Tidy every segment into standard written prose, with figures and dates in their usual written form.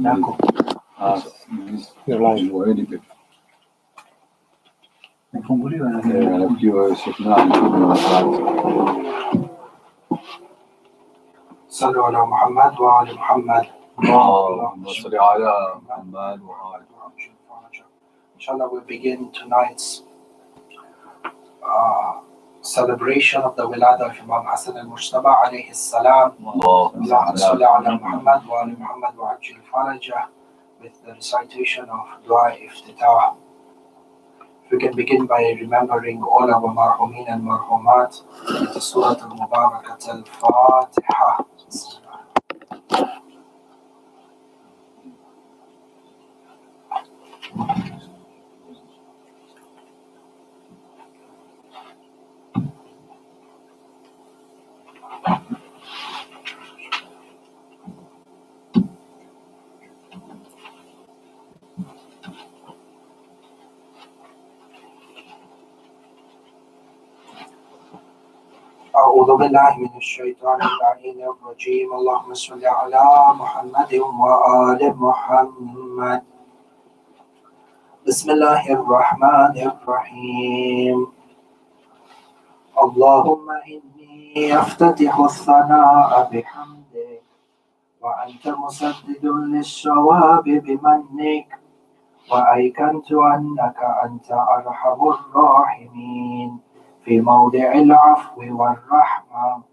صلوا على محمد وآل محمد. اللهم صل على محمد وآل محمد. Inshallah, we'll begin tonight's celebration of the Wiladah of Imam Hasan al-Mujtaba alayhi salam. Allahumma salli ala Muhammad wa ali Muhammad wa ajil farajah, with the recitation of Dua Iftitah. If we can begin by remembering all our marhumin and marhumat, it is Surah al-Mubarakat al-Fatiha. أعوذ بالله من الشيطان اللعين الرجيم. اللهم صل على محمد وآل محمد. بسم الله الرحمن الرحيم. اللهم إني أفتتح الثناء بحمدك وأنت مسدد للصواب بمنك وأيقنت أنك أنت أرحم الراحمين في موضع العفو والرحمة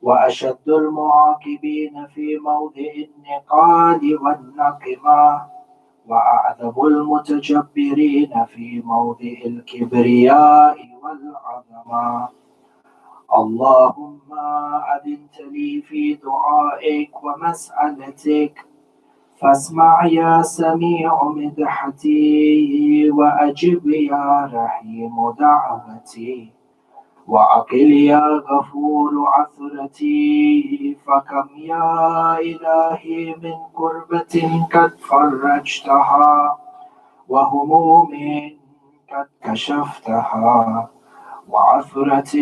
وأشد المعاقبين في موضع النقال والنقمة وأعذب المتجبرين في موضع الكبرياء والعظمة. اللهم أذنت لي في دعائك ومسألتك فاسمع يا سميع مدحتي وأجب يا رحيم دعوتي وعقل يا غفور عثرتي. فكم يا إلهي من كربة قد فرجتها وهموم قد كشفتها وعثرة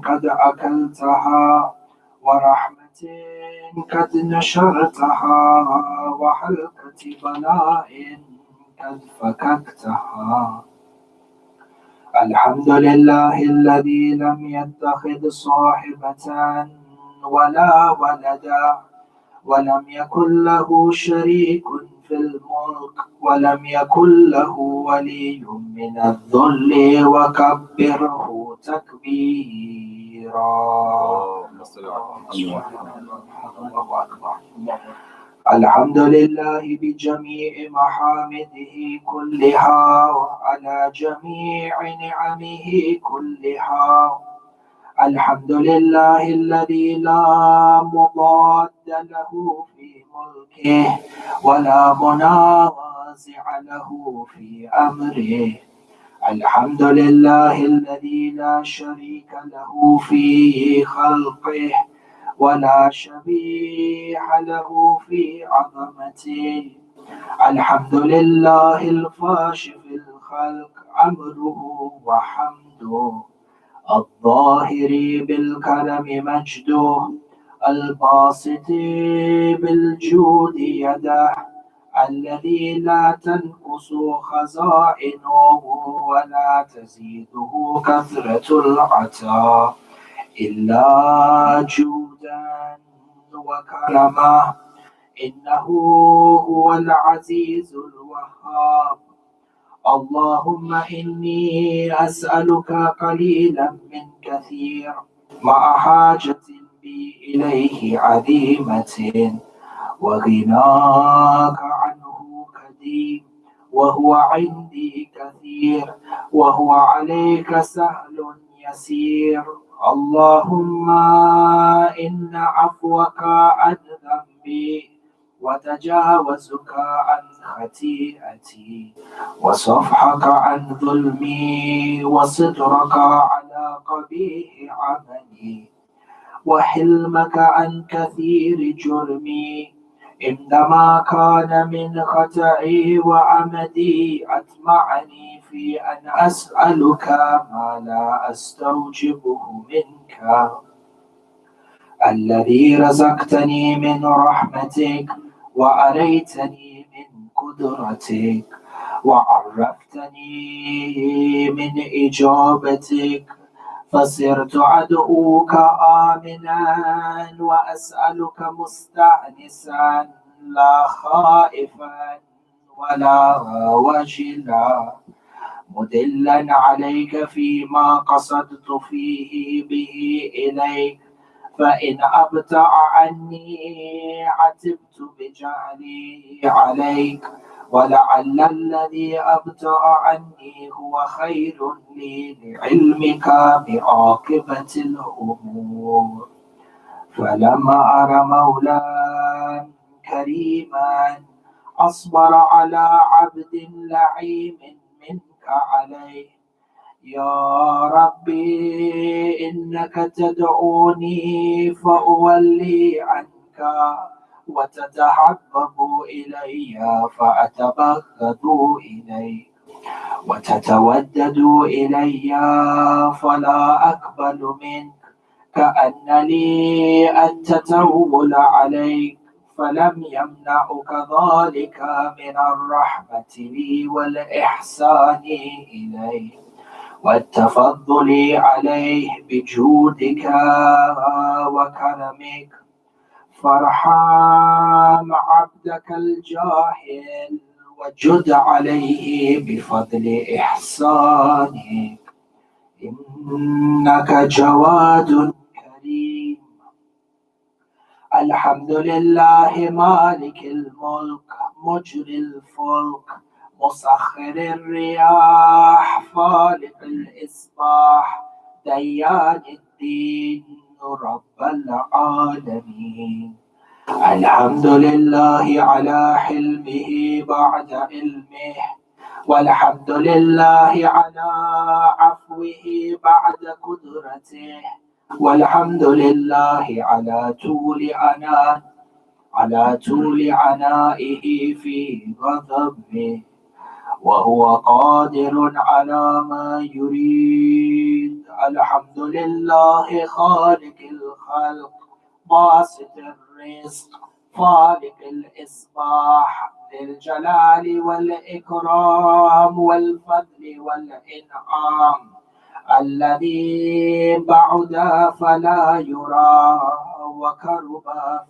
قد أكلتها ورحمة قد نشرتها وحلقة بلاء قد فككتها. الحمد لله الذي لم يتخذ صاحبة ولا ولدا ولم يكن له شريك في الملك ولم يكن له ولي من الذل وكبره تكبيرا. الحمد لله بجميع محامده كلها وعلى جميع نعمه كلها. الحمد لله الذي لا مضاد له في ملكه ولا منازع له في أمره. الحمد لله الذي لا شريك له في خلقه ولا شبيه له في عظمته. الحمد لله الفاشف الخلق أمره وحمده الظاهر بالكرم مجده الباسط بالجود يده الذي لا تنقص خزائنه ولا تزيده كثرة العطاء إلا جودا وكرما. إنه هو العزيز الوهاب. اللهم إني أسألك قليلا من كثير مع حاجة بي إليه عظيمة وغناك عنه كديم وهو عندي كثير وهو عليك سهل يسير. اللهم إن عفوك عن ذنبي وتجاوزك عن خطيئتي وصفحك عن ظلمي وسترك على قبيح عملي وحلمك عن كثير جرمي إنما كان من خطئي وعمدي أطمعني في أن أسألك ما لا أستوجبه منك الذي رزقتني من رحمتك وأريتني من قدرتك وعرفتني من إجابتك فصرت أدعوك آمنا وأسألك مستأنسا لا خائفا ولا وجلا مدلا عليك فيما قصدت فيه به إليك فإن أبتع عني عتبت بجهلي عليك ولعل الذي أبتع عني هو خير لي لعلمك بعاقبة الأمور فلما أرى مولا كريما أصبر على عبد لعيم منك عليه يا ربي إنك تدعوني فأولي عنك وتتحبب إلي فأتبغض إليك وتتودد إلي فلا أقبل منك كأن لي أن تتول عليك فلم يمنعك ذلك من الرحمة لي والإحسان إليه والتفضل عليه بجودك وكرمك فارحم عبدك الجاهل وجد عليه بفضل إحسانك إنك جواد كريم الحمد لله مالك الملك مجري الفلك مسخر الرياح فالق الإصباح ديان الدين رب العالمين الحمد لله على حلمه بعد علمه والحمد لله على عفوه بعد قدرته والحمد لله على طول عنائه في غضبه وهو قادر على ما يريد الحمد لله خالق الخلق باسط الرزق فالق الإصباح ذي الجلال والإكرام والفضل والإنعام الذي بعد فلا يرى وكرب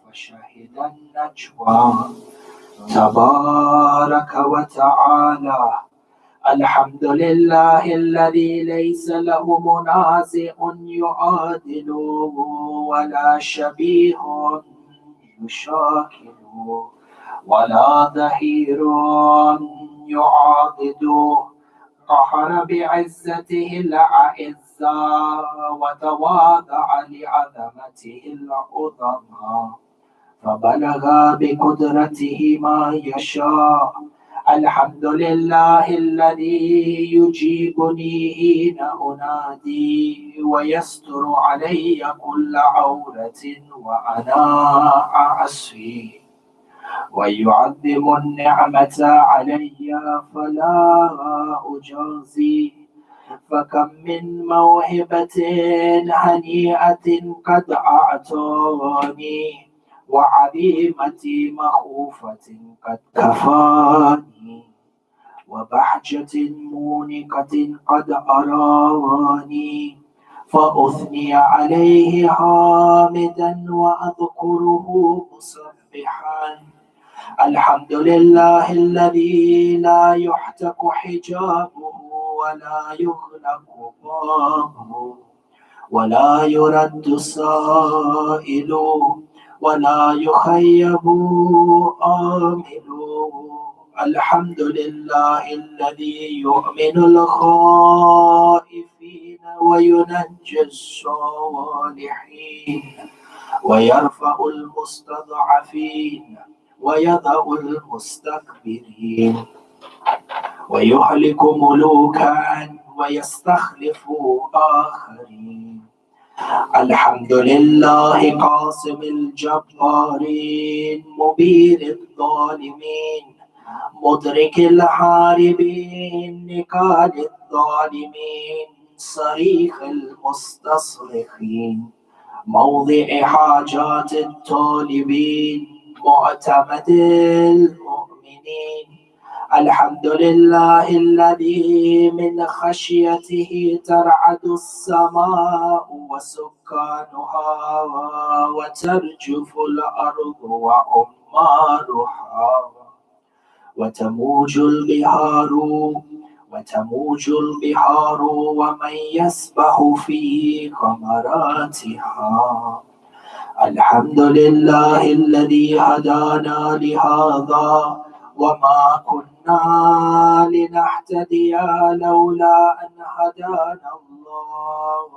فشهد النجوى تبارك وتعالى الحمد لله الذي ليس له منازع يعادل ولا شبيه يشاكل ولا ظهير يعاضد قهر بعزته الأعزاء وتواضع لعظمته العظمى فبلغ بقدرته ما يشاء الحمد لله الذي يجيبني حين أنادي ويستر علي كل عورة وأنا أعصي ويعظم النعمة علي فلا أجازي فكم من موهبة هنيئة قد أعطاني وعظيمة مخوفة قد كفاني وبحجة مونقة قد أراني فأثني عليه حامدا وأذكره مسبحا الحمد لله الذي لا يحتك حجابه ولا يغلق بابه ولا يرد سائل ولا يخيب آمل الحمد لله الذي يؤمن الخائفين وينجي الصالحين ويرفع المستضعفين ويضع المستكبرين ويهلك ملوكا ويستخلف آخرين الحمد لله قاسم الجبارين مبين الظالمين مدرك الحاربين نكال الظالمين صريخ المستصرخين موضع حاجات الطالبين معتمد المؤمنين. الحمد لله الذي من خشيته ترعد السماء وسكانها وترجف الأرض وعمارها وتموج البحار ومن يسبح في غمراتها. الحمد لله الذي هدانا لهذا وما كنا لنهتدي لولا أن هدانا الله.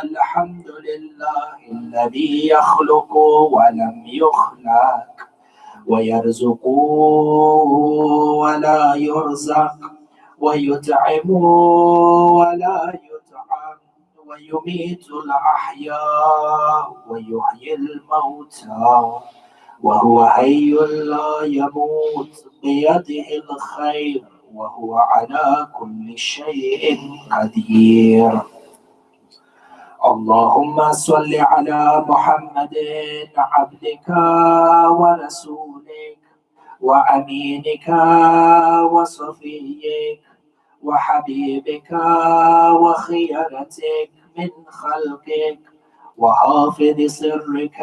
الحمد لله الذي يخلق ولم يخلق ويرزق ولا يرزق ويطعم ولا يطعم ويميت الأحياء ويحيي الموتى وهو حي لا يموت بيده الخير وهو على كل شيء قدير. اللهم صل على محمد عبدك ورسولك وأمينك وصفيك وحبيبك وخيرتك من خلقك وحافظ سرك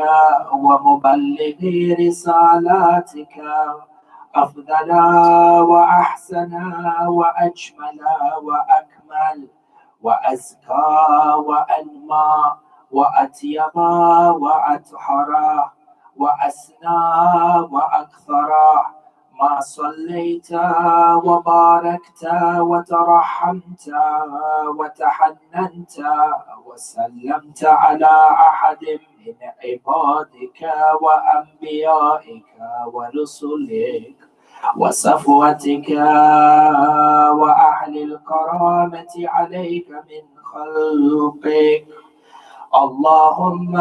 ومبلغ رسالاتك أفضل وأحسن وأجمل وأكمل وأزكى وأنمى وأطيب وأطهر وأسنى وأكثر ما صليت وباركت وترحمت وتحننت وسلمت على أحد من عبادك وأنبيائك ورسلك وصفوتك وأهل الكرامة عليك من خلقك. اللهم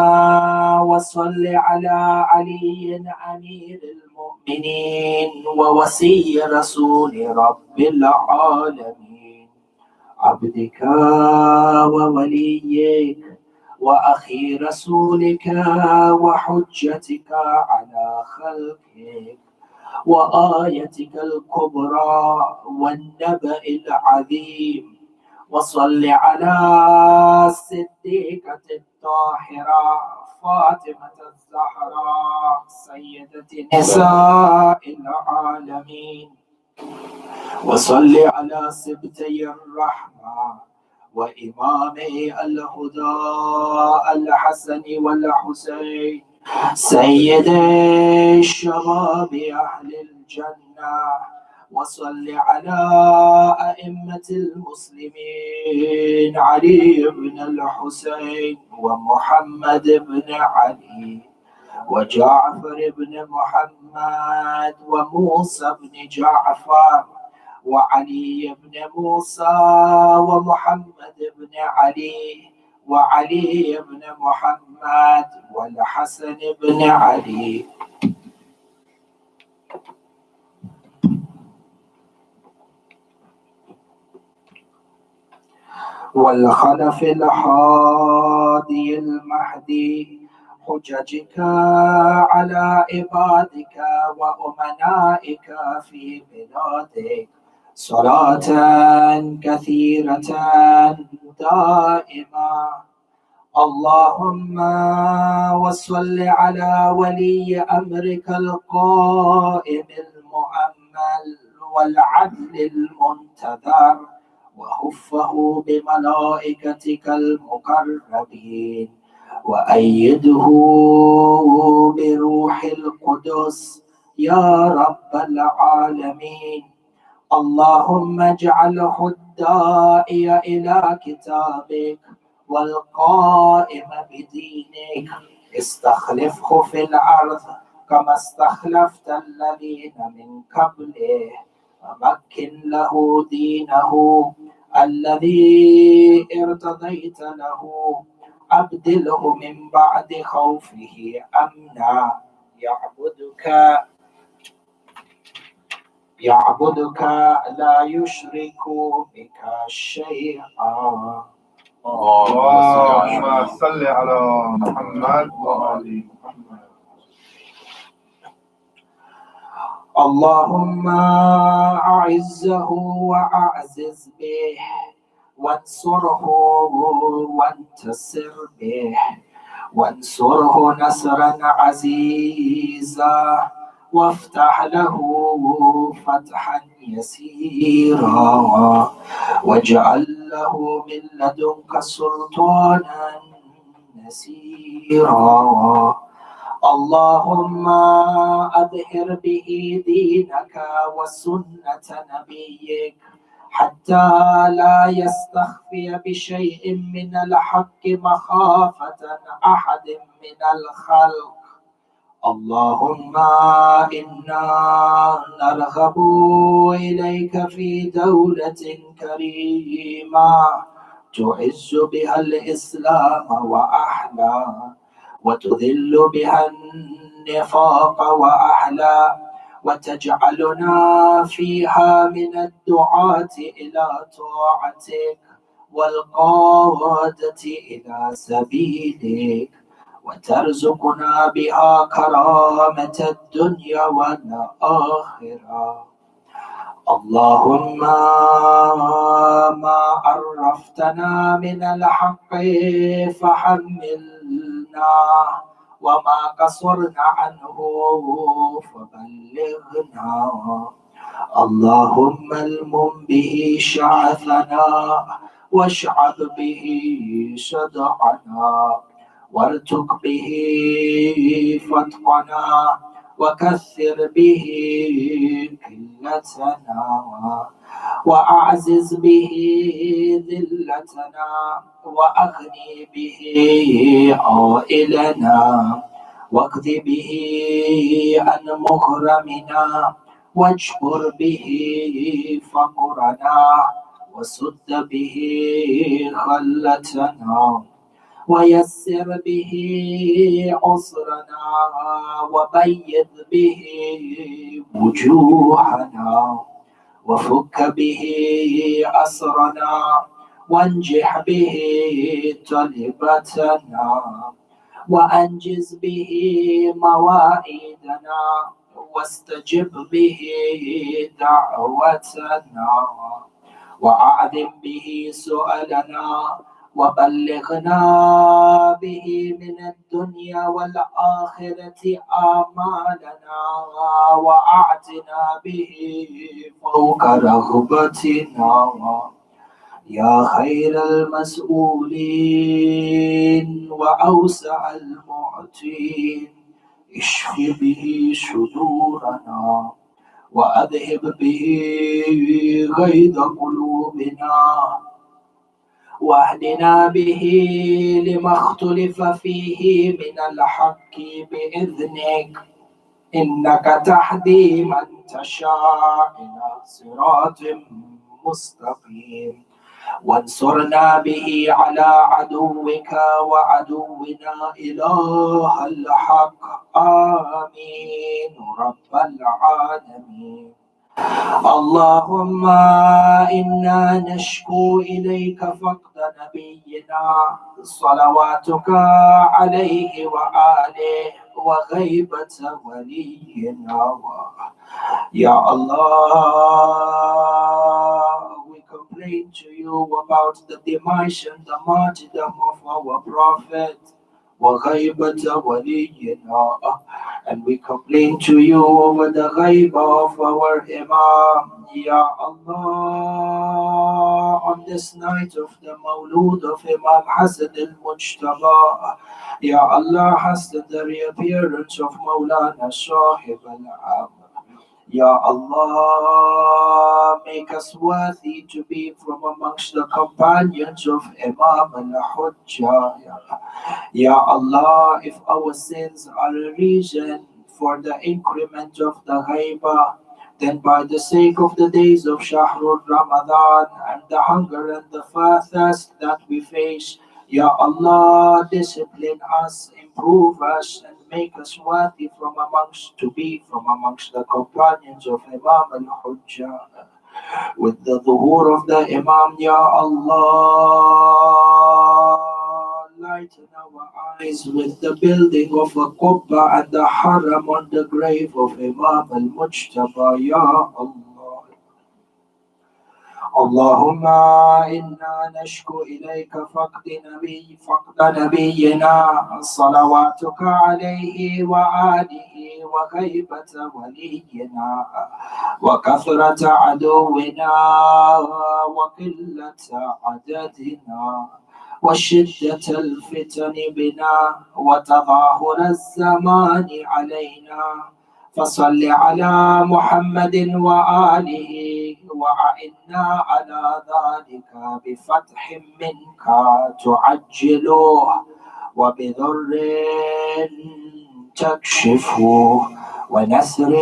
وصل على علي أمير المؤمنين ووصي رسول رب العالمين عبدك ووليك وأخي رسولك وحجتك على خلقك وآيتك الكبرى والنبأ العظيم. وصل على الصديقة الطاهرة فاطمة الزهراء سيدة نساء العالمين. وصل على سبتي الرحمة وإمامي الهدى الحسن والحسين سيدي الشباب أهل الجنة. وصل على أئمة المسلمين علي بن الحسين ومحمد بن علي وجعفر بن محمد وموسى بن جعفر وعلي بن موسى ومحمد بن علي وعلي بن محمد والحسن بن علي. والخلف الحادي المهدي حججك على عبادك وأمنائك في بلادك صلاة كثيرة دائمة. اللهم وصل على ولي أمرك القائم المؤمل والعدل المنتظر وهفه بملائكتك المقربين وأيده بروح القدس يا رب العالمين. اللهم اجعله الداعي إلى كتابك والقائم بدينك استخلفه في الأرض كما استخلفت الذين من قبله ومكن له دينه الذي ارتضيت له أبدله من بعد خوفه أمنا يعبدك لا يشرك بك شيئا. اللهم صل على محمد وآل محمد. اللهم أعزه وأعزز به، وانصره وانتصر به، وانصره نصرا عزيزا، وافتح له فتحا يسيرا، واجعل له من لدنك سلطانا نسيرا. اللهم أظهر به دينك وسنة نبيك، حتى لا يستخفي بشيء من الحق مخافة أحد من الخلق. اللهم إنا نرغب إليك في دولة كريمة تعز بها الإسلام وأهله، وتذل بها النفاق وأهله، وتجعلنا فيها من الدعاة إلى طاعتك والقادة إلى سبيلك، وترزقنا بها كرامة الدنيا والآخرة. اللهم ما عرفتنا من الحق فحملنا، وما قصرنا عنه فبلغنا. اللهم المم به شعثنا، واشعب به شدعنا، وارتق به فتقنا، وكثر به قلتنا، وأعزز به ذلتنا، وأغني به عائلنا، واقض به عن مغرمنا، واجبر به فقرنا، وسد به خلتنا، ويسر به عسرنا، وبيض به وجوهنا، وفك به أسرنا، وانجح به طلبتنا، وأنجز به مواعيدنا، واستجب به دعوتنا، وأعظم به سؤلنا، وبلغنا به من الدنيا والآخرة آمالنا، وأعتنا به فوق رغبتنا. يا خير المسؤولين وأوسع المعطين، اشف به صدورنا، وأذهب به غيظ قلوبنا، واهدنا به لما اختلف فيه من الحق بإذنك، إنك تهدي من تشاء إلى صراط مستقيم. وانصرنا به على عدوك وعدونا إله الحق. آمين رب العالمين. اللهم إنا نشكو إليك فقد نبينا صلواتك عليه وآله، وغيبة ولينا. Ya Allah, we complain to you about the demise and the martyrdom of our Prophet, وغيبة ولينا, and we complain to you over the ghaib of our Imam. Ya Allah, on this night of the Mawlud of Imam Hasan al-Mujtaba, Ya Allah, hasten the reappearance of Mawlana Sahib al-Am. Ya Allah, make us worthy to be from amongst the companions of Imam al-Hujjah. Ya Allah, if our sins are a reason for the increment of the ghaibah, then by the sake of the days of Shahrul Ramadan and the hunger and the thirst that we face, Ya Allah, discipline us, improve us, and make us worthy to be from amongst the companions of Imam al-Hujjah. With the dhuhur of the Imam, Ya Allah, brighten our eyes with the building of a Qubba and the Haram on the grave of Imam al-Mujtaba, Ya Allah. اللهم إنا نشكو إليك فقد نبينا صلواتك عليه وآله وغيبة ولينا وكثرة عدونا وقلة عددنا وشدة الفتن بنا وتظاهر الزمان علينا فصل على محمد وآله وأعنا على ذلك بفتح منك تعجله وبذر تكشفه ونسر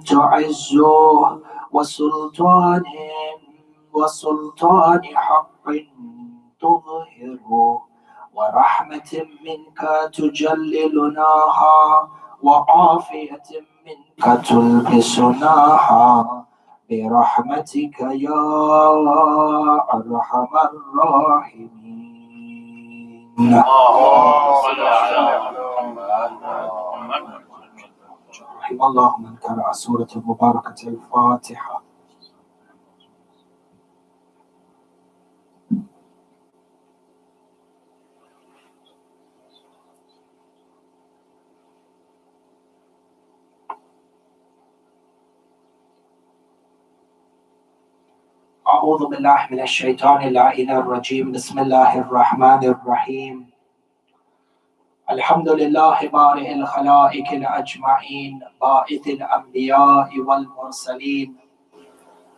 تعزه وسلطان حق تظهره ورحمة منك تجللناها وعافية منك تلبسناها برحمتك يا أرحم الراحمين. رحم الله من قرأ سورة المباركة الفاتحة. أعوذ بالله من الشيطان اللعين الرجيم. بسم الله الرحمن الرحيم. الحمد لله بارئ الخلائق الأجمعين باعث الأنبياء والمرسلين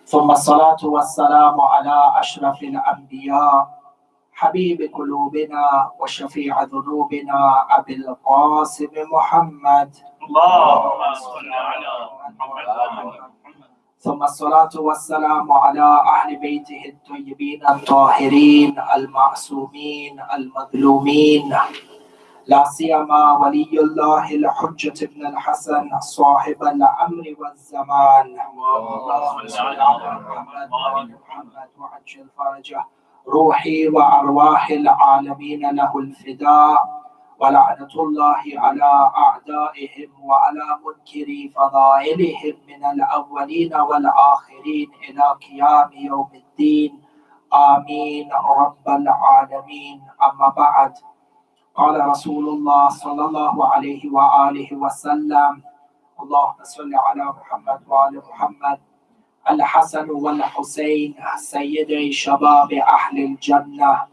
ثم الصلاة والسلام على أشرف الأنبياء حبيب قلوبنا وشفيع ذنوبنا أبي القاسم محمد. اللهم صل على محمد. ثم الصلاة والسلام على أهل بيته الطيبين الطاهرين المعصومين المظلومين لا سيما ولي الله الحجة بن الحسن صاحب الأمر والزمان. اللهم صل على محمد وآل محمد وعجل فرجه. روحي وأرواح العالمين له الفداء ولعنة الله على أعدائهم وعلى منكري فضائلهم من الأولين والآخرين إلى قيام يوم الدين. آمين رب العالمين. أما بعد، قال رسول الله صلى الله عليه وآله وسلم: اللهم صل على محمد وآل محمد. الحسن والحسين سيدي شباب أهل الجنة،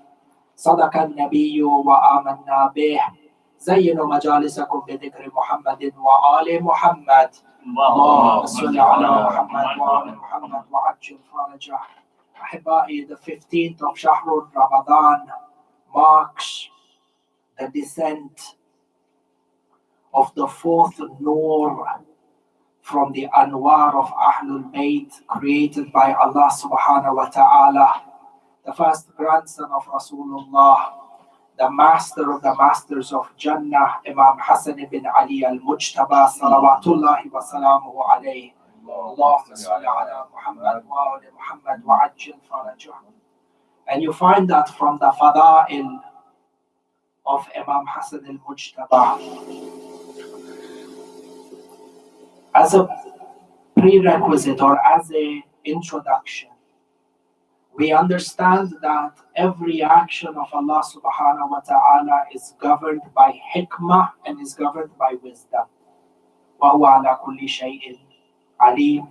صدق النبي وآمنا به. زينوا مجالسكم بذكر محمد وآل محمد. اللهم صل على محمد وآل محمد وعجل فرجه. أحبائي, the 15th of Shahrul Ramadan marks the descent of the fourth Noor from the Anwar of Ahlul Bayt created by Allah subhanahu wa ta'ala, the first grandson of Rasulullah, the master of the masters of Jannah, Imam Hasan ibn Ali al-Mujtaba salawatullahi wa salamuhu alayhi. Allahumma salli ala Muhammad wa ali Muhammad wa ajil farajah. And you find that from the Fada'il of Imam Hasan al-Mujtaba. As a prerequisite or as an introduction, we understand that every action of Allah subhanahu wa ta'ala is governed by hikmah and is governed by wisdom. وَهُوَ عَلَى كُلِّ شَيْءٍ عَلِيمٌ,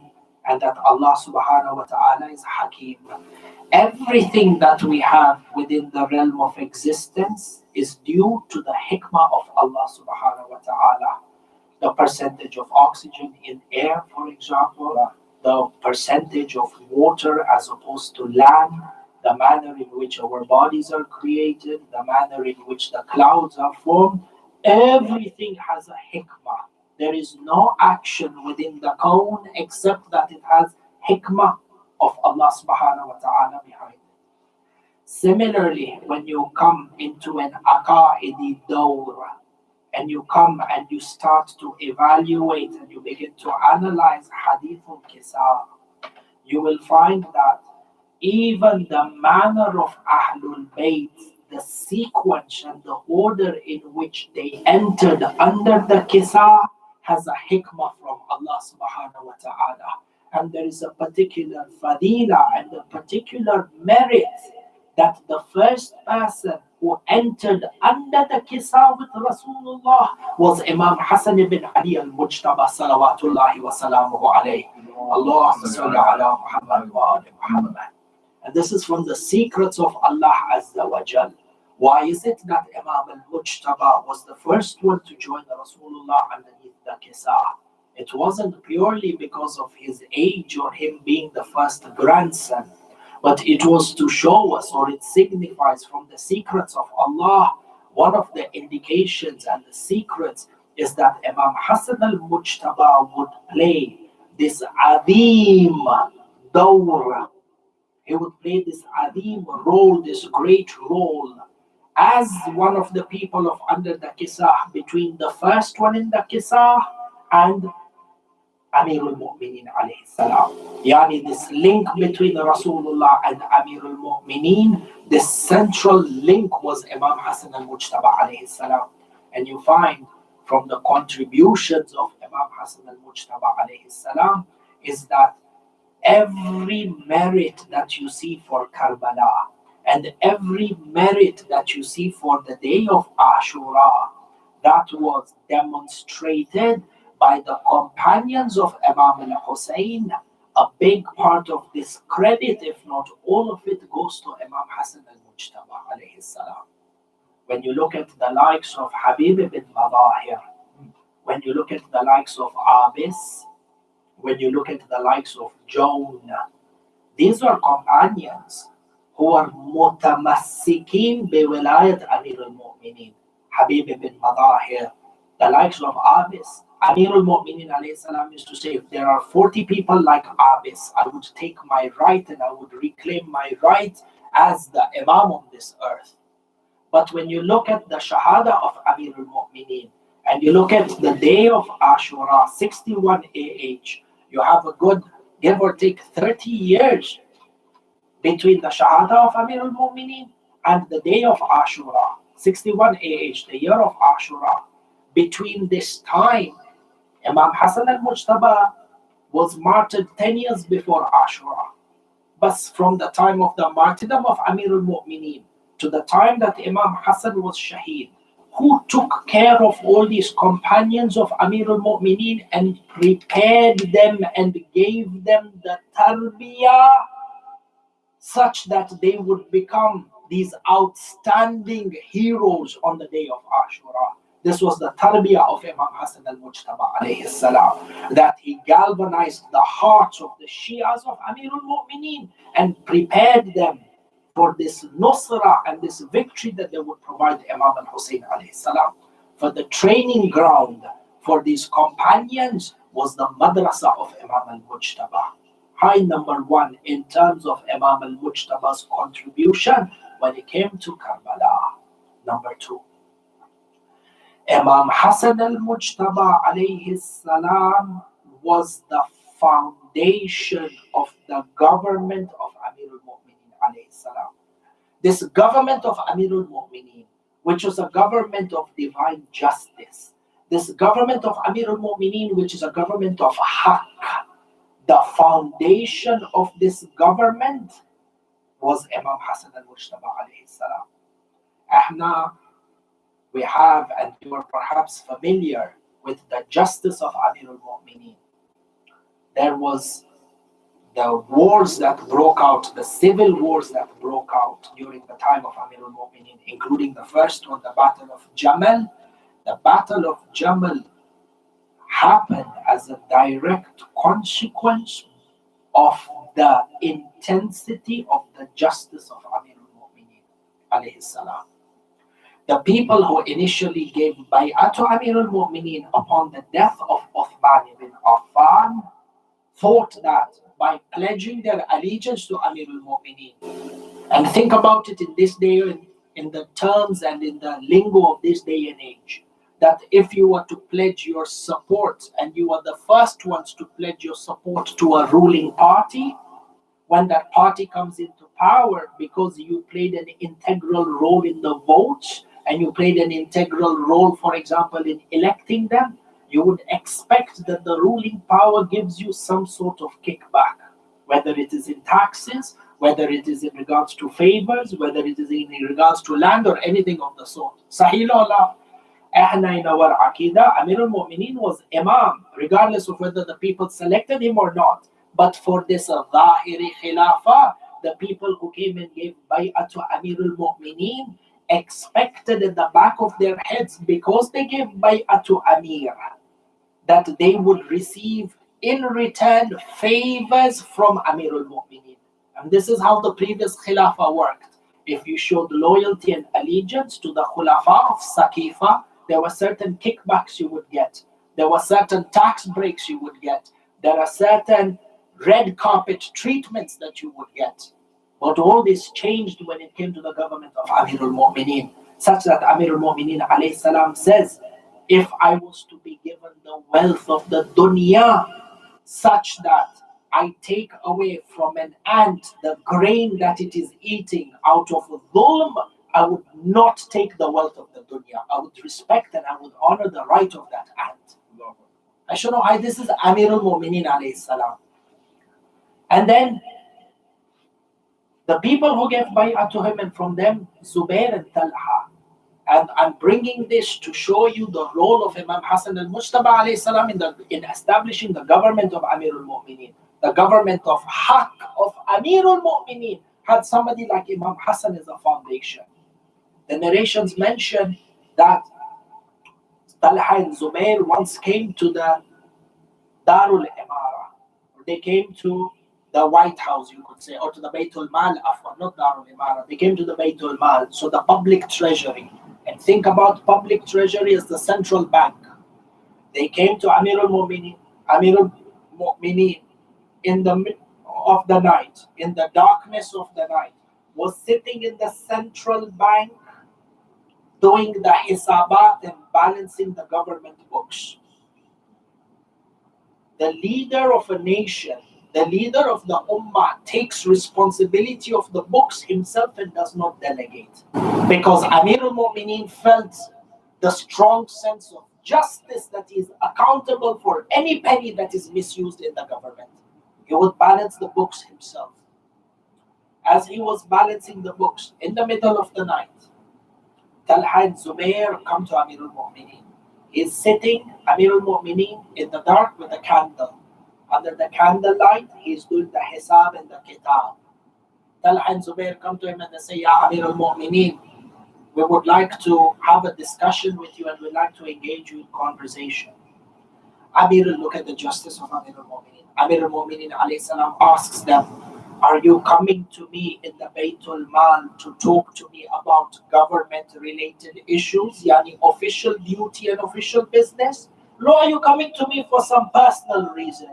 and that Allah subhanahu wa ta'ala is Hakim. Everything that we have within the realm of existence is due to the hikmah of Allah subhanahu wa ta'ala. The percentage of oxygen in air, for example, the percentage of water as opposed to land, the manner in which our bodies are created, the manner in which the clouds are formed, everything has a hikmah. There is no action within the kawn except that it has hikmah of Allah subhanahu wa ta'ala behind it. Similarly, when you come into an aqa'idi dawr, and you come and you start to evaluate and you begin to analyze Hadithul Kisar, you will find that even the manner of Ahlul Bayt, the sequence and the order in which they entered under the kisa has a hikmah from Allah subhanahu wa ta'ala. And there is a particular fadila and a particular merit that the first person who entered under the kisa with Rasulullah was Imam Hasan ibn Ali al-Mujtaba salawatullahi wa salamuhu alayhi. Allahumma salli ala Muhammad wa ali Muhammad. And this is from the secrets of Allah Azza wa Jal. Why is it that Imam al-Mujtaba was the first one to join Rasulullah underneath the kisa? It wasn't purely because of his age or him being the first grandson, but it was to show us, or it signifies from the secrets of Allah, one of the indications and the secrets is that Imam Hasan al-Mujtaba would play this azim dawr. He would play this azim role, this great role, as one of the people of under the kisa, between the first one in the kisa and Amirul Mu'mineen alayhi salam. Yani this link between Rasulullah and Amirul Mu'mineen, this central link was Imam Hasan al-Mujtaba alayhi salam. And you find from the contributions of Imam Hasan al-Mujtaba alayhi salam is that every merit that you see for Karbala and every merit that you see for the day of Ashura, that was demonstrated by the companions of Imam al-Hussein. A big part of this credit, if not all of it, goes to Imam Hasan al-Mujtaba alayhi salam. When you look at the likes of Habib ibn Madahir, when you look at the likes of Abis, when you look at the likes of Jonah, these are companions who are mutamassikin bi wilayat Amir al-Mu'mineen. Habib ibn Madahir, the likes of Abis. Amir al-Mu'mineen alayhi salam used to say, if there are 40 people like Abis, I would take my right and I would reclaim my right as the Imam on this earth. But when you look at the Shahada of Amir al-Mu'mineen and you look at the day of Ashura, 61 AH, you have a good, give or take, 30 years between the Shahada of Amir al-Mu'mineen and the day of Ashura, 61 AH, the year of Ashura. Between this time, Imam Hasan al-Mujtaba was martyred 10 years before Ashura. But from the time of the martyrdom of Amir al-Mu'mineen to the time that Imam Hasan was Shaheed, who took care of all these companions of Amir al-Mu'mineen and prepared them and gave them the tarbiyah such that they would become these outstanding heroes on the day of Ashura? This was the tarbiyah of Imam Hasan al-Mujtaba alayhi salam, that he galvanized the hearts of the Shias of Amir al-Mu'mineen and prepared them for this nusra and this victory that they would provide Imam al-Hussein alayhi salam. For the training ground for these companions was the madrasa of Imam al-Mujtaba. High number one in terms of Imam al-Mujtaba's contribution when it came to Karbala. Number two, Imam Hasan al-Mujtaba alayhi salam was the foundation of the government of Amir al-Mu'mineen alayhi salam. This government of Amir al-Mu'mineen, which was a government of divine justice, this government of Amir al-Mu'mineen, which is a government of haqq, the foundation of this government was Imam Hasan al-Mujtaba alayhi salam. Ahna, we have, and you are perhaps familiar with the justice of Amir al-Mu'mineen. There was the wars that broke out, the civil wars that broke out during the time of Amir al-Mu'mineen, including the first one, the Battle of Jamal. The Battle of Jamal happened as a direct consequence of the intensity of the justice of Amir al-Mu'mineen alayhi salam. The people who initially gave bay'ah to Amir al-Mu'mineen upon the death of Uthman ibn Affan thought that by pledging their allegiance to Amir al-Mu'mineen, and think about it in this day, in the terms and in the lingo of this day and age, that if you were to pledge your support and you are the first ones to pledge your support to a ruling party, when that party comes into power because you played an integral role in the votes and you played an integral role, for example, in electing them, you would expect that the ruling power gives you some sort of kickback, whether it is in taxes, whether it is in regards to favors, whether it is in regards to land or anything of the sort. Sahih Allah. احنا in our Aqidah, Amir al-Mu'mineen was Imam, regardless of whether the people selected him or not. But for this Zahiri Khilafah, the people who came and gave bay'ah to Amir al-Mu'mineen expected at the back of their heads, because they gave bay'ah to Amir, that they would receive in return favors from Amir al-Mu'mineen. And this is how the previous Khilafah worked. If you showed loyalty and allegiance to the Khulafa of Saqifa, there were certain kickbacks you would get. There were certain tax breaks you would get. There are certain red carpet treatments that you would get. But all this changed when it came to the government of Amir al-Mu'mineen, such that Amir al-Mu'mineen alayhi salam says, if I was to be given the wealth of the dunya, such that I take away from an ant the grain that it is eating out of dhulm, I would not take the wealth of the dunya. I would respect and I would honor the right of that ant. I should know why this is Amir al-Mu'mineen alayhi salam. And then the people who gave bay'ah to him, and from them Zubair and Talha. And I'm bringing this to show you the role of Imam Hasan al-Mujtaba alayhi salam in establishing the government of Amir al-Mu'mineen. The government of Haqq, of Amir al-Mu'mineen, had somebody like Imam Hasan as a foundation. The narrations mention that Talha and Zubair once came to the Darul Imara. They came to the White House, you could say, or to the Baytul Mal, not Darul Imara. They came to the Baytul Mal, so the public treasury. And think about public treasury as the central bank. They came to Amir al-Mu'mineen in the middle of the night, in the darkness of the night, was sitting in the central bank doing the hisabat and balancing the government books. The leader of a nation, the leader of the ummah, takes responsibility of the books himself and does not delegate. Because Amir al-Mu'mineen felt the strong sense of justice, that he is accountable for any penny that is misused in the government. He would balance the books himself. As he was balancing the books in the middle of the night, Talha and Zubair come to Amir al-Mu'mineen. He is sitting, Amir al-Mu'mineen, in the dark with a candle. Under the candlelight, he is doing the hisab and the kitab. Talha and Zubair come to him and they say, Ya Amir al-Mu'mineen, we would like to have a discussion with you and we'd like to engage you in conversation. Amir, look at the justice of Amir al-Mu'mineen. Amir al-Mu'mineen alayhi salam asks them, are you coming to me in the Baytul Mal to talk to me about government-related issues, yani official duty and official business? Or are you coming to me for some personal reason?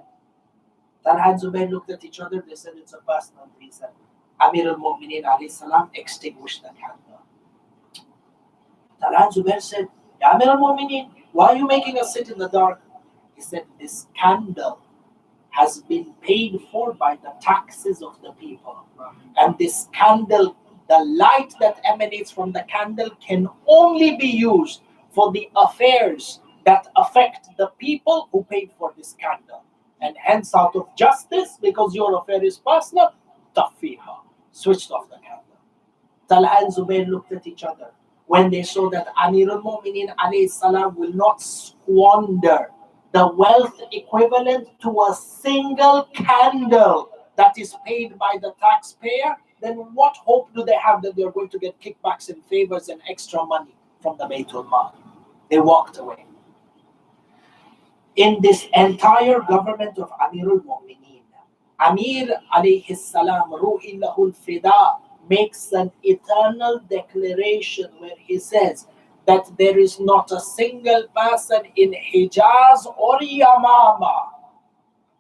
Talha and Zubair looked at each other, they said it's a personal reason. Amir al-Mu'mineen alayhi salam extinguished the candle. Talha and Zubair said, Ya Amir al-Mu'mineen, why are you making us sit in the dark? He said, this candle has been paid for by the taxes of the people. And this candle, the light that emanates from the candle can only be used for the affairs that affect the people who paid for this candle. And hence, out of justice, because your affair is personal, tafiha, switched off the candle. Talha and Zubair looked at each other when they saw that Amir al-Mu'mineen alayhi salam will not squander the wealth equivalent to a single candle that is paid by the taxpayer. Then what hope do they have that they're going to get kickbacks and favors and extra money from the Baytul Mal? They walked away. In this entire government of Amir al-Mu'mineen, Amir alayhi salam, Ruhi lahul fida, makes an eternal declaration where he says that there is not a single person in Hijaz or Yamama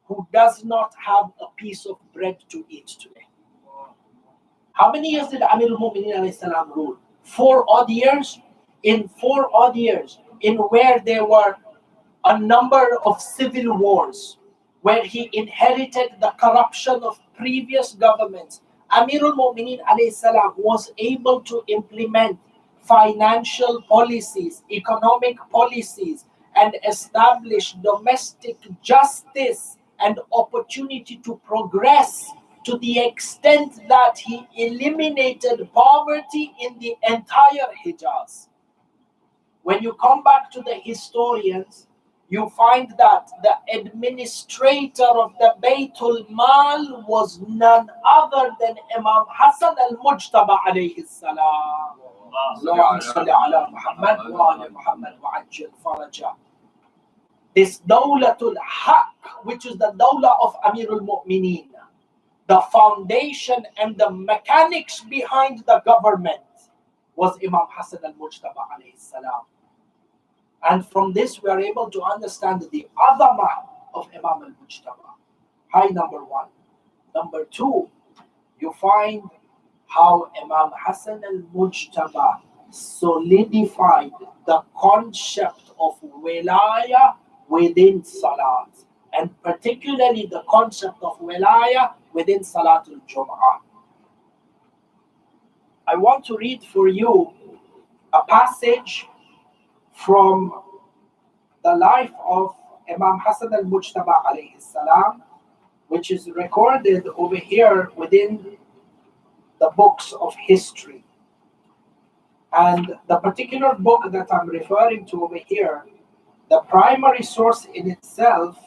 who does not have a piece of bread to eat today. How many years did Amir al-Mu'mineen alayhi salam rule? 4 odd years. In 4 odd years, in where there were a number of civil wars, where he inherited the corruption of previous governments, Amirul Mu'mineen alayhi salam was able to implement financial policies, economic policies, and establish domestic justice and opportunity to progress to the extent that he eliminated poverty in the entire Hijaz. When you come back to the historians, you find that the administrator of the Baytul Mal was none other than Imam Hasan al-Mujtaba alayhi salam. اللهم صل على محمد وعلى محمد وعجل فرجه. This Dawlatul Haq, which is the Dawla of Amirul Mu'mineen, the foundation and the mechanics behind the government, was Imam Hasan al-Mujtaba alayhi salam. And from this we are able to understand the azamah of Imam al-Mujtaba. Hi, number one. Number two, you find how Imam Hasan al-Mujtaba solidified the concept of wilayah within Salat, and particularly the concept of wilayah within Salatul Jum'ah. I want to read for you a passage from the life of Imam Hasan al-Mujtaba alayhi salam, which is recorded over here within the books of history. And the particular book that I'm referring to over here, the primary source in itself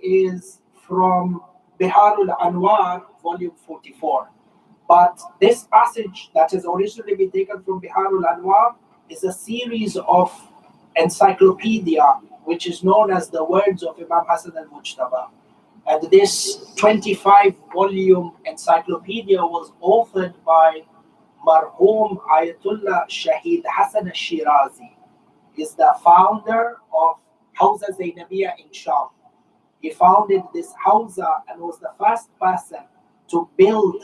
is from Biharul Anwar, volume 44. But this passage that has originally been taken from Biharul Anwar is a series of encyclopedia, which is known as the Words of Imam Hasan al-Mujtaba. And this 25-volume encyclopedia was authored by Marhum Ayatollah Shaheed Hasan al-Shirazi. He is the founder of Hawza Zainabiyya in Sham. He founded this Hawza and was the first person to build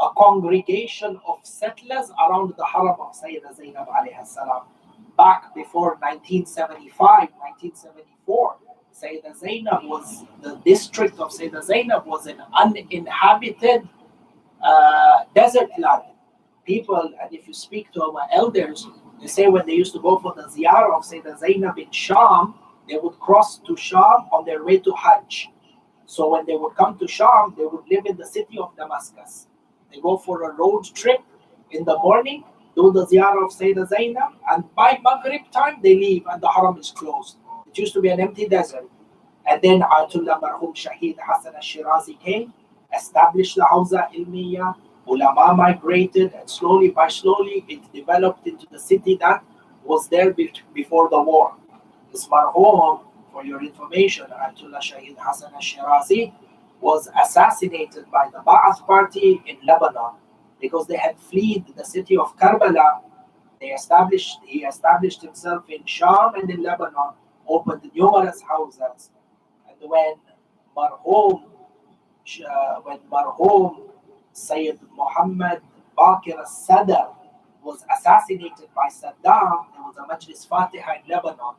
a congregation of settlers around the Haram of Sayyida Zainab alayhi salam. Back before 1975, 1974, Sayyida Zainab was, the district of Sayyida Zainab was an uninhabited desert land. People, and if you speak to our elders, they say when they used to go for the ziyarah of Sayyida Zainab in Sham, they would cross to Sham on their way to Hajj. So when they would come to Sham, they would live in the city of Damascus. They go for a road trip in the morning, do the ziyarah of Sayyida Zainab, and by Maghrib time they leave and the Haram is closed. It used to be an empty desert. And then Ayatollah Marhum Shaheed Hasan al-Shirazi came, established the Hawza Ilmiya, ulama migrated, and slowly by slowly it developed into the city that was there before the war. This Marhum, for your information, Ayatollah Shaheed Hasan al-Shirazi, was assassinated by the Ba'ath party in Lebanon because they had fled the city of Karbala. He established himself in Sham and in Lebanon, opened numerous houses. And when Marhum Sayyid Mohamed Baqir al-Sadr was assassinated by Saddam, there was a Majlis Fatiha in Lebanon.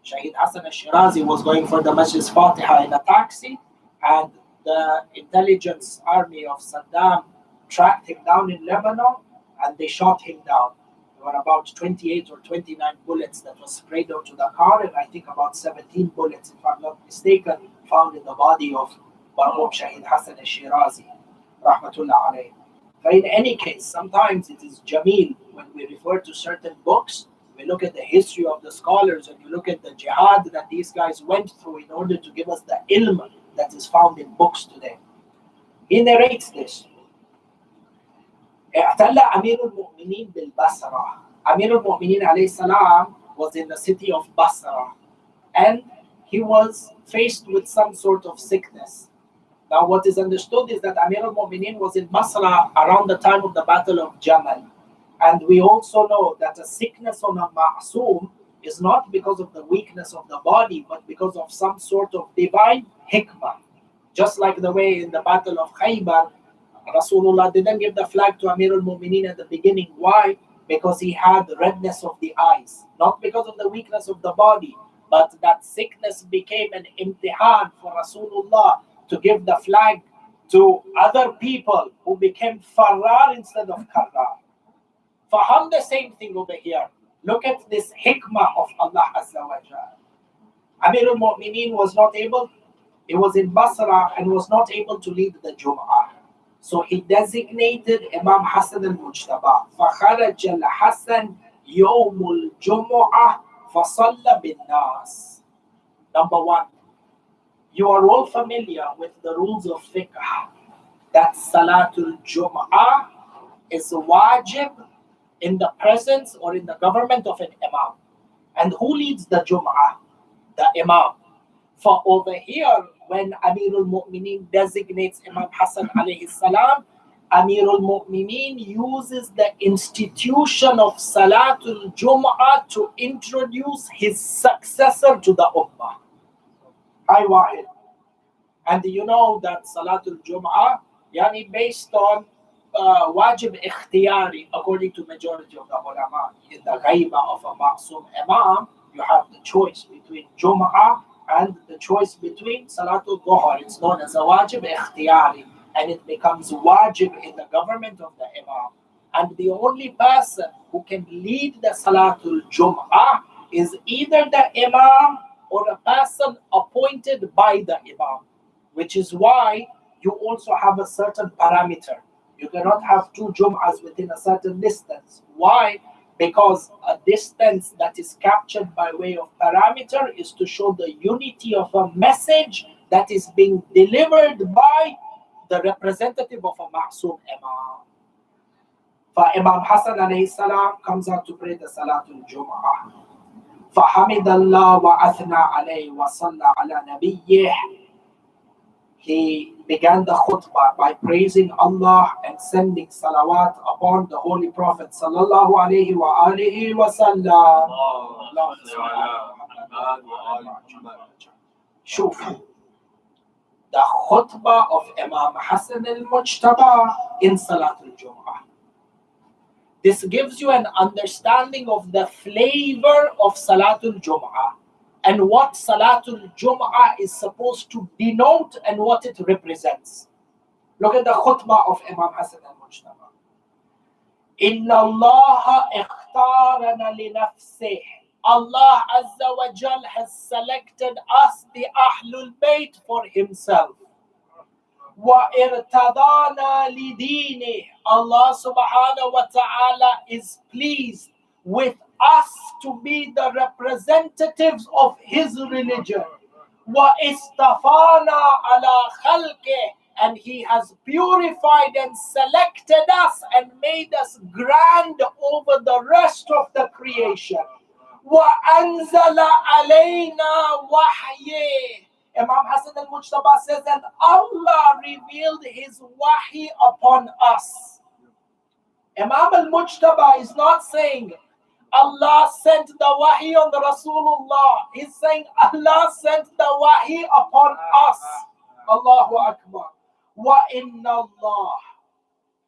Shaheed Hasan al-Shirazi was going for the Majlis Fatiha in a taxi, and the intelligence army of Saddam tracked him down in Lebanon and they shot him down. There were about 28 or 29 bullets that was sprayed onto the car, and I think about 17 bullets, if I'm not mistaken, found in the body of Marhum Shaheed Hasan al-Shirazi, rahmatullah alayhi. But in any case, sometimes it is jameel when we refer to certain books, we look at the history of the scholars and you look at the jihad that these guys went through in order to give us the ilm that is found in books today. He narrates this. اعتل أمير المؤمنين بالبصرة. Amir al-Mu'mineen alayhi salam was in the city of Basra, and he was faced with some sort of sickness. Now what is understood is that Amir al-Mu'mineen was in Basra around the time of the Battle of Jamal. And we also know that a sickness on a ma'soom is not because of the weakness of the body, but because of some sort of divine hikmah. Just like the way in the Battle of Khaybar, Rasulullah didn't give the flag to Amir al-Mu'mineen at the beginning. Why? Because he had redness of the eyes. Not because of the weakness of the body, But that sickness became an imtihan for Rasulullah to give the flag to other people who became Farrar instead of Karrar. Faham the same thing over here. Look at this hikmah of Allah Azza wa Jal. Amir al-Mu'mineen was not able, he was in Basra and was not able to lead the Jum'ah. So he designated Imam Hasan al-Mujtaba. فَخَرَجَ الْحَسَنِ يَوْمُ الْجُمُعَةِ فَصَلَّ بِالنَّاسِ. Number one, you are all familiar with the rules of fiqh that Salatul Jum'ah is wajib in the presence or in the government of an Imam. And who leads the Jum'ah? The Imam. For over here, when Amirul Mu'mineen designates Imam Hasan alayhi salam, Amirul Mu'mineen uses the institution of Salatul Jum'ah to introduce his successor to the Ummah. Hi Wahid. And you know that Salatul Jum'ah, based on wajib ikhtiyari, according to majority of the ulama. In the ghaiba of a ma'soom imam, you have the choice between Jum'ah and the choice between Salatul Dhuhr. It's known as a wajib ikhtiyari, and it becomes wajib in the government of the imam. And the only person who can lead the Salatul Jum'ah is either the imam or a person appointed by the imam, which is why you also have a certain parameter. You cannot have two Jum'ahs within a certain distance. Why? Because a distance that is captured by way of parameter is to show the unity of a message that is being delivered by the representative of a ma'soom imam. For Imam Hasan alayhi salam comes out to pray the Salatul Jum'ah. فَحَمِدَ اللَّهَ وَأَثْنَى عَلَيْهِ وَصَلَّى عَلَى نَبِيِّهِ. He began the khutbah by praising Allah and sending salawat upon the Holy Prophet sallallahu alayhi wa alihi wa sallam. Shuf, the khutbah of Imam Hasan al-Mujtaba in Salatul Jum'ah. This gives you an understanding of the flavor of Salatul Jum'ah and what Salatul Jum'ah is supposed to denote and what it represents. Look at the khutbah of Imam Hasan al-Mujtaba. Inna Allah ikhtarana li nafsih. Allah Azza wa Jal has selected us, the Ahlul Bayt, for himself. Wa irtadana li deenih. Allah subhanahu wa ta'ala is pleased with us to be the representatives of his religion. Wa istafana ala khalqih. And he has purified and selected us and made us grand over the rest of the creation. Wa anzala alayna wahyih. Imam Hasan al-Mujtaba says that Allah revealed his wahi upon us. Imam al-Mujtaba is not saying Allah sent the wahi on the Rasulullah. He's saying Allah sent the wahi upon us. Allahu Akbar. Wa inna Allah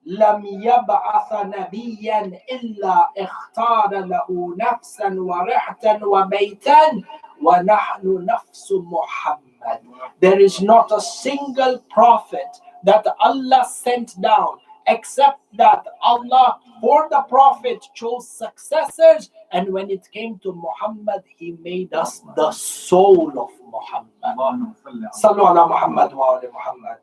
lam yab'atha nabiyyan illa ikhtara lahu nafsan wa rihtan wa baytan wa nahnu nafsu Muhammad. There is not a single prophet that Allah sent down except that Allah for the prophet chose successors, and when it came to Muhammad, he made us the soul of Muhammad. Sallu ala Muhammad wa ala Muhammad.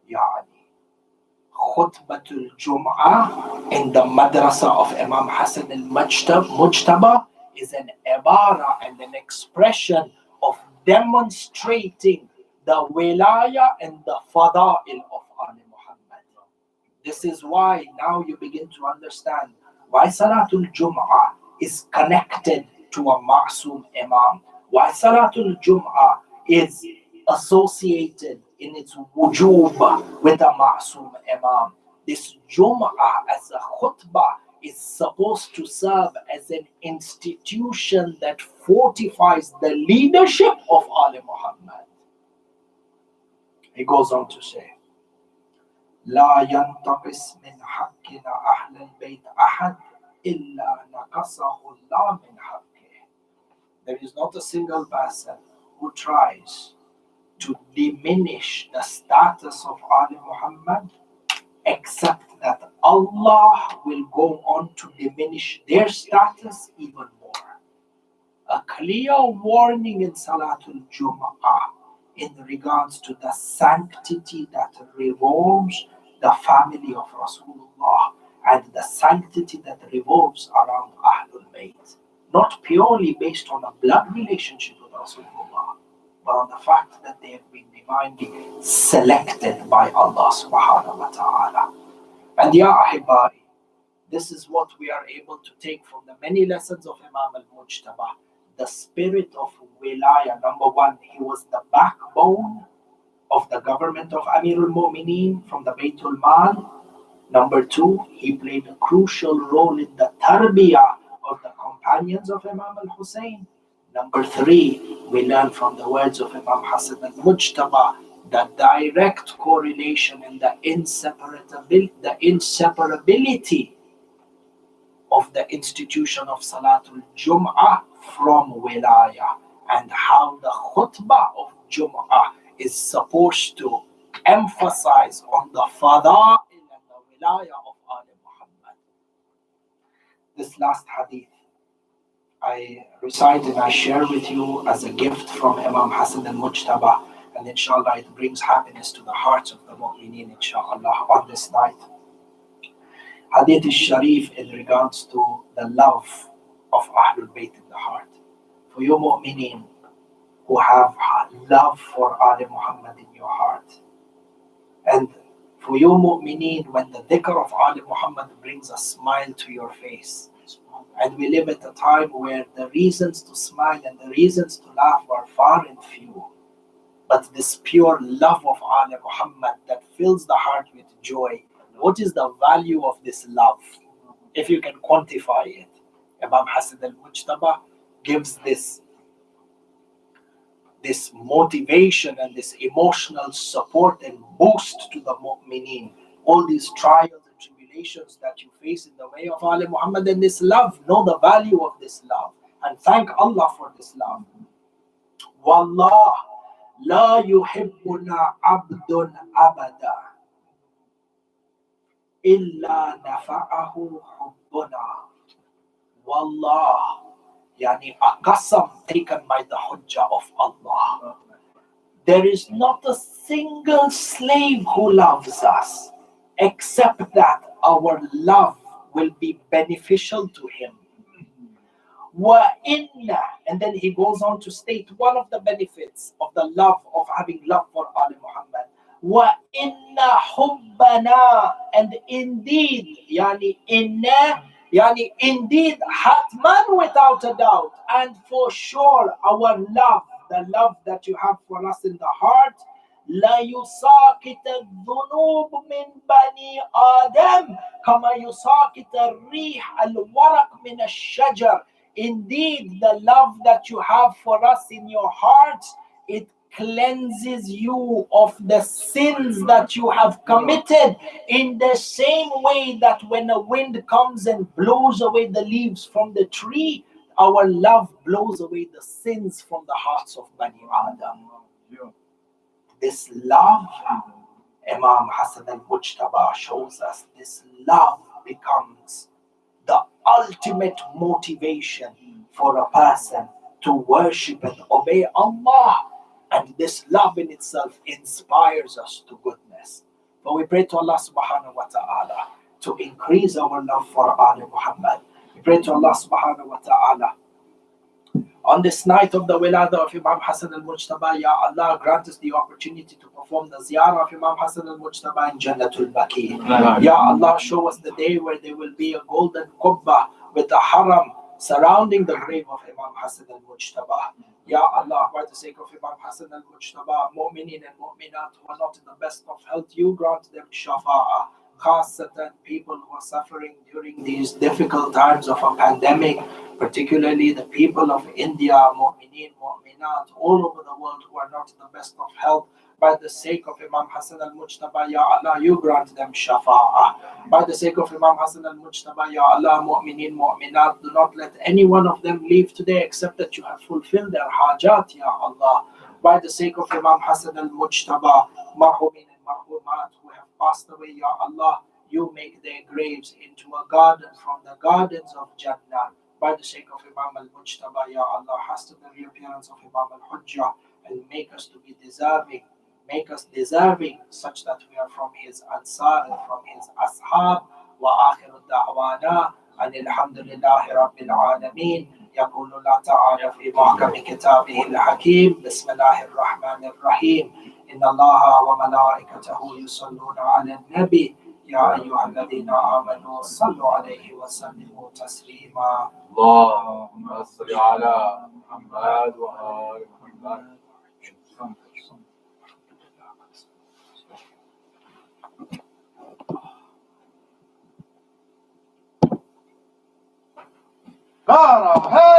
Yani, Khutbatul Jum'ah in the madrasa of Imam Hasan al-Mujtaba is an ibara and an expression of demonstrating the wilayah and the fada'il of Ali Muhammad. This is why now you begin to understand why Salatul Jum'ah is connected to a ma'soom imam. Why Salatul Jum'ah is associated in its wujub with a ma'soom imam. This Jum'ah as a khutbah is supposed to serve as an institution that fortifies the leadership of Ali Muhammad. He goes on to say, لا ينتقص من حقنا أهل البيت أحد إِلَّا نَقَصَهُ اللَّهُ مِنْ حَقِّهِ. There is not a single person who tries to diminish the status of Ali Muhammad except that Allah will go on to diminish their status even more. A clear warning in Salatul Jum'ah in regards to the sanctity that revolves the family of Rasulullah and the sanctity that revolves around Ahlul Bayt. Not purely based on a blood relationship with Rasulullah, but on the fact that they have been divinely selected by Allah subhanahu wa ta'ala. And ya ahibai, this is what we are able to take from the many lessons of Imam al-Mujtaba. The spirit of wilayah. Number one, he was the backbone of the government of Amirul Mu'mineen from the Baytul Mal. Number two, he played a crucial role in the tarbiyah of the companions of Imam al-Hussein. Number three, we learn from the words of Imam Hasan al-Mujtaba the direct correlation and the inseparability of the institution of Salatul Jum'ah from wilayah, and how the khutbah of Jum'ah is supposed to emphasize on the fada'il and the wilayah of Ali Muhammad. This last hadith I recite and I share with you as a gift from Imam Hasan al-Mujtaba, and inshallah it brings happiness to the hearts of the mu'mineen inshallah on this night. Hadith al-Sharif in regards to the love of Ahlul Bayt in the heart. For you mu'mineen who have love for Ali Muhammad in your heart, and for you mu'mineen when the dhikr of Ali Muhammad brings a smile to your face. And we live at a time where the reasons to smile and the reasons to laugh are far and few. But this pure love of Ali Muhammad that fills the heart with joy, what is the value of this love? If you can quantify it, Imam Hasan al-Mujtaba gives this motivation and this emotional support and boost to the mu'mineen. All these trials and tribulations that you face in the way of Ali Muhammad, and this love, know the value of this love and thank Allah for this love. Wallah, la yuhibbuna abdun abada illa nafa'ahu hubbuna. Wallah, yani a qasam taken by the hujjah of Allah. There is not a single slave who loves us except that our love will be beneficial to him. Wa inna, and then he goes on to state one of the benefits of the love of having love for Ali Muhammad. Wa inna hubbana, and indeed, indeed, hatman, without a doubt, and for sure, our love, the love that you have for us in the heart, لا يساقط الذنوب من بني آدم كما يساقط الريح الورق من الشجر. Indeed, the love that you have for us in your hearts, it cleanses you of the sins that you have committed, in the same way that when a wind comes and blows away the leaves from the tree, our love blows away the sins from the hearts of Bani Adam. This love, Imam Hasan al-Mujtaba shows us, this love becomes the ultimate motivation for a person to worship and obey Allah. And this love in itself inspires us to goodness. But we pray to Allah subhanahu wa ta'ala to increase our love for Ali Muhammad. We pray to Allah subhanahu wa ta'ala on this night of the Wiladah of Imam Hasan al-Mujtaba, Ya Allah, grant us the opportunity to perform the ziyarah of Imam Hasan al-Mujtaba in Jannatul Baqi. Ya Allah, show us the day where there will be a golden qubba with a haram surrounding the grave of Imam Hasan al-Mujtaba. Ya Allah, by the sake of Imam Hasan al-Mujtaba, mu'mineen and mu'minat who are not in the best of health, you grant them shafa'ah. Khasatan, people who are suffering during these difficult times of a pandemic, particularly the people of India, mu'mineen, mu'minat, all over the world who are not in the best of health, By the sake of Imam Hasan al-Mujtaba, Ya Allah, you grant them shafa'ah. By the sake of Imam Hasan al-Mujtaba, Ya Allah, mu'minin, mu'minat, do not let any one of them leave today except that you have fulfilled their hajat, Ya Allah. By the sake of Imam Hasan al-Mujtaba, marhumin and marhumat who have passed away, Ya Allah, you make their graves into a garden from the gardens of Jannah. By the sake of Imam al-Mujtaba, Ya Allah, hasten the reappearance of Imam al-Hujjah and make us to be deserving. Make us deserving such that we are from his Ansar and from his Ashab. Wa akhiru da'wana and alhamdulillahi rabbil alameen. يقول الله تعالى في محكم كتابه الحكيم بسم الله الرحمن الرحيم إن الله وملائكته يصلون على النبي يا أيها الذين آمنوا صلوا عليه وسلموا تسليما اللهم صل على محمد وآل محمد. Hey!